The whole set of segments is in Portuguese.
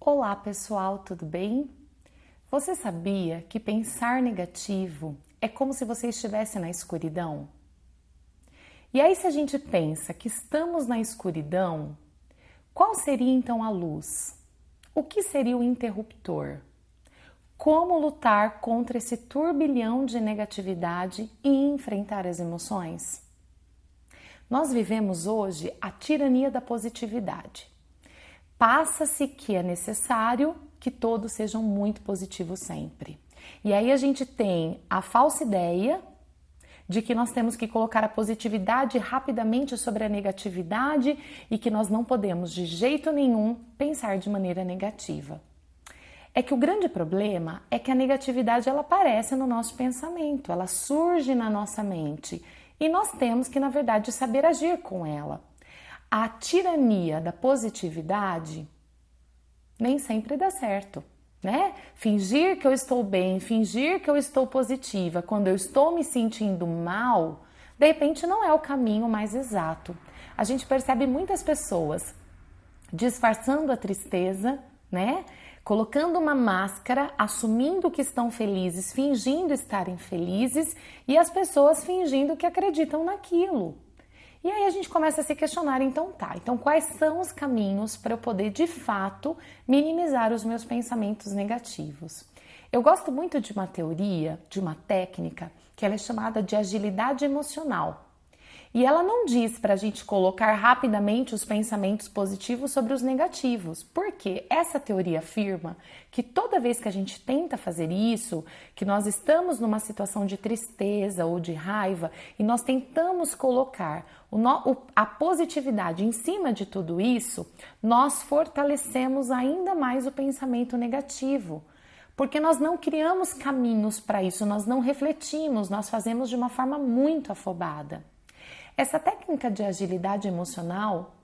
Olá pessoal, tudo bem? Você sabia que pensar negativo é como se você estivesse na escuridão? E aí, se a gente pensa que estamos na escuridão, qual seria então a luz? O que seria o interruptor? Como lutar contra esse turbilhão de negatividade e enfrentar as emoções? Nós vivemos hoje a tirania da positividade. Passa-se que é necessário que todos sejam muito positivos sempre. E aí a gente tem a falsa ideia de que nós temos que colocar a positividade rapidamente sobre a negatividade e que nós não podemos de jeito nenhum pensar de maneira negativa. É que o grande problema é que a negatividade ela aparece no nosso pensamento, ela surge na nossa mente e nós temos que, na verdade, saber agir com ela. A tirania da positividade nem sempre dá certo, né? Fingir que eu estou bem, fingir que eu estou positiva quando eu estou me sentindo mal, de repente não é o caminho mais exato. A gente percebe muitas pessoas disfarçando a tristeza, né? Colocando uma máscara, assumindo que estão felizes, fingindo estarem felizes e as pessoas fingindo que acreditam naquilo. E aí a gente começa a se questionar, então quais são os caminhos para eu poder de fato minimizar os meus pensamentos negativos? Eu gosto muito de uma teoria, de uma técnica, que ela é chamada de agilidade emocional. E ela não diz para a gente colocar rapidamente os pensamentos positivos sobre os negativos, porque essa teoria afirma que toda vez que a gente tenta fazer isso, que nós estamos numa situação de tristeza ou de raiva e nós tentamos colocar a positividade em cima de tudo isso, nós fortalecemos ainda mais o pensamento negativo. Porque nós não criamos caminhos para isso, nós não refletimos, nós fazemos de uma forma muito afobada. Essa técnica de agilidade emocional,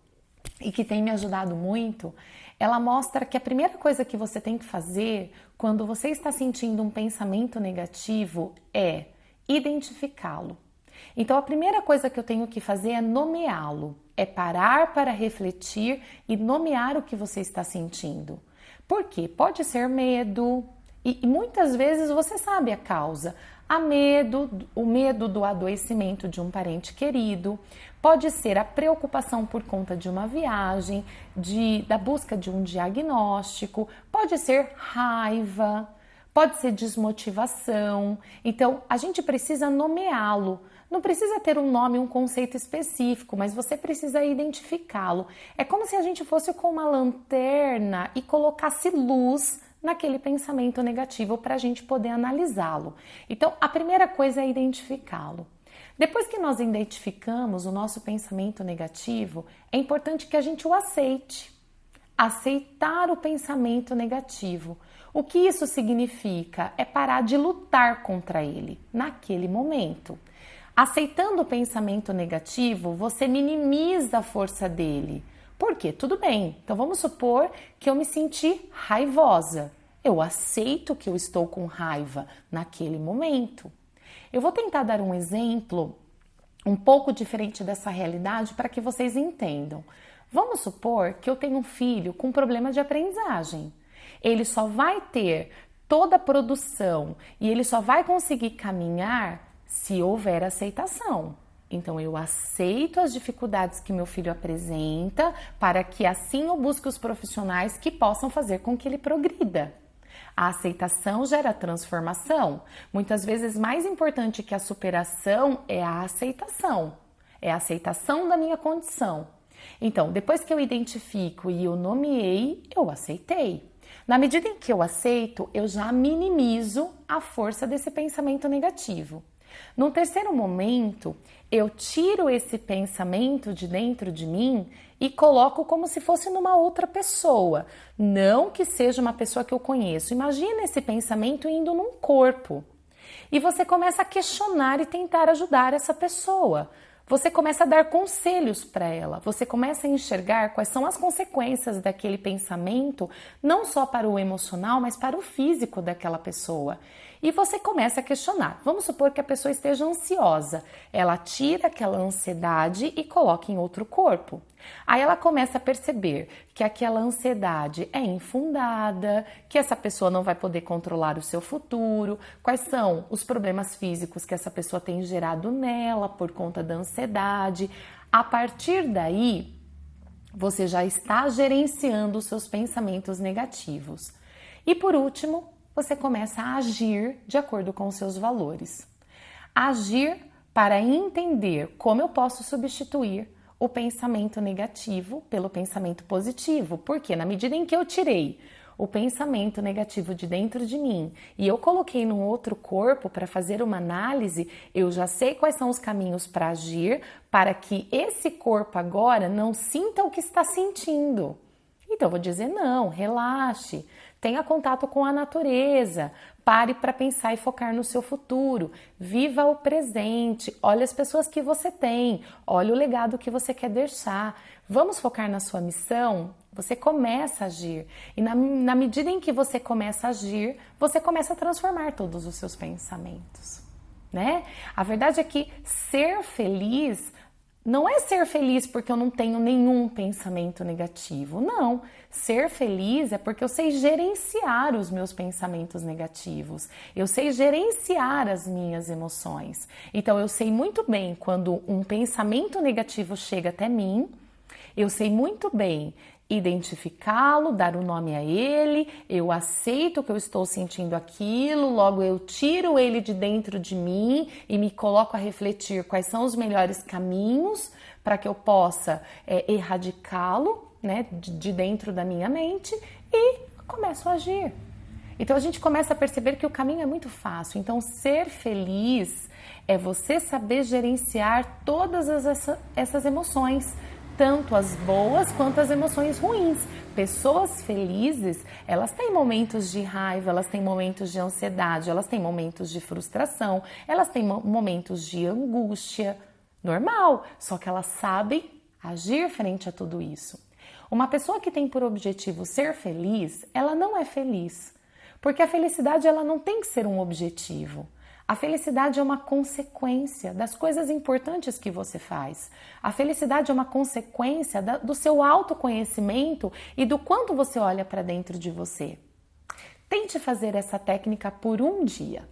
e que tem me ajudado muito, ela mostra que a primeira coisa que você tem que fazer quando você está sentindo um pensamento negativo é identificá-lo. Então, a primeira coisa que eu tenho que fazer é nomeá-lo, é parar para refletir e nomear o que você está sentindo. Por quê? Pode ser medo, e muitas vezes você sabe a causa. O medo do adoecimento de um parente querido, pode ser a preocupação por conta de uma viagem, da busca de um diagnóstico, pode ser raiva, pode ser desmotivação. Então, a gente precisa nomeá-lo. Não precisa ter um nome, um conceito específico, mas você precisa identificá-lo. É como se a gente fosse com uma lanterna e colocasse luz naquele pensamento negativo para a gente poder analisá-lo. Então, a primeira coisa é identificá-lo. Depois que nós identificamos o nosso pensamento negativo, é importante que a gente o aceite. Aceitar o pensamento negativo. O que isso significa? É parar de lutar contra ele naquele momento. Aceitando o pensamento negativo, você minimiza a força dele. Por quê? Tudo bem. Então vamos supor que eu me senti raivosa. Eu aceito que eu estou com raiva naquele momento. Eu vou tentar dar um exemplo um pouco diferente dessa realidade para que vocês entendam. Vamos supor que eu tenho um filho com problema de aprendizagem. Ele só vai ter toda a produção e ele só vai conseguir caminhar se houver aceitação. Então, eu aceito as dificuldades que meu filho apresenta para que assim eu busque os profissionais que possam fazer com que ele progrida. A aceitação gera transformação. Muitas vezes, mais importante que a superação é a aceitação. É a aceitação da minha condição. Então, depois que eu identifico e eu nomeei, eu aceitei. Na medida em que eu aceito, eu já minimizo a força desse pensamento negativo. Num terceiro momento, eu tiro esse pensamento de dentro de mim e coloco como se fosse numa outra pessoa. Não que seja uma pessoa que eu conheço. Imagina esse pensamento indo num corpo. E você começa a questionar e tentar ajudar essa pessoa. Você começa a dar conselhos para ela, você começa a enxergar quais são as consequências daquele pensamento, não só para o emocional, mas para o físico daquela pessoa. E você começa a questionar. Vamos supor que a pessoa esteja ansiosa. Ela tira aquela ansiedade e coloca em outro corpo. Aí ela começa a perceber que aquela ansiedade é infundada, que essa pessoa não vai poder controlar o seu futuro, quais são os problemas físicos que essa pessoa tem gerado nela por conta da ansiedade. A partir daí, você já está gerenciando os seus pensamentos negativos. E por último, você começa a agir de acordo com os seus valores. Agir para entender como eu posso substituir o pensamento negativo pelo pensamento positivo. Porque na medida em que eu tirei o pensamento negativo de dentro de mim e eu coloquei num outro corpo para fazer uma análise, eu já sei quais são os caminhos para agir para que esse corpo agora não sinta o que está sentindo. Então eu vou dizer não, relaxe, tenha contato com a natureza, pare para pensar e focar no seu futuro, viva o presente, olhe as pessoas que você tem, olhe o legado que você quer deixar. Vamos focar na sua missão? Você começa a agir e na medida em que você começa a agir, você começa a transformar todos os seus pensamentos, né? A verdade é que ser feliz não é ser feliz porque eu não tenho nenhum pensamento negativo. Não, ser feliz é porque eu sei gerenciar os meus pensamentos negativos. Eu sei gerenciar as minhas emoções. Então eu sei muito bem quando um pensamento negativo chega até mim, eu sei muito bem identificá-lo, dar o nome a ele, eu aceito que eu estou sentindo aquilo, logo eu tiro ele de dentro de mim e me coloco a refletir quais são os melhores caminhos para que eu possa erradicá-lo, né, de dentro da minha mente e começo a agir. Então a gente começa a perceber que o caminho é muito fácil. Então ser feliz é você saber gerenciar todas essas emoções, tanto as boas quanto as emoções ruins. Pessoas felizes, elas têm momentos de raiva, elas têm momentos de ansiedade, elas têm momentos de frustração, elas têm momentos de angústia, normal, só que elas sabem agir frente a tudo isso. Uma pessoa que tem por objetivo ser feliz, ela não é feliz, porque a felicidade ela não tem que ser um objetivo. A felicidade é uma consequência das coisas importantes que você faz. A felicidade é uma consequência do seu autoconhecimento e do quanto você olha para dentro de você. Tente fazer essa técnica por um dia.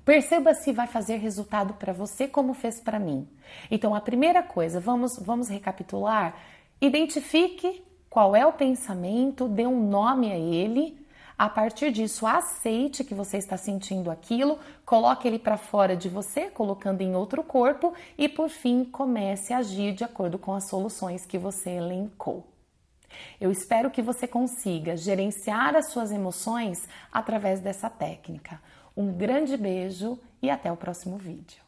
Perceba se vai fazer resultado para você como fez para mim. Então, a primeira coisa, vamos recapitular. Identifique qual é o pensamento, dê um nome a ele. A partir disso, aceite que você está sentindo aquilo, coloque ele para fora de você, colocando em outro corpo e, por fim, comece a agir de acordo com as soluções que você elencou. Eu espero que você consiga gerenciar as suas emoções através dessa técnica. Um grande beijo e até o próximo vídeo.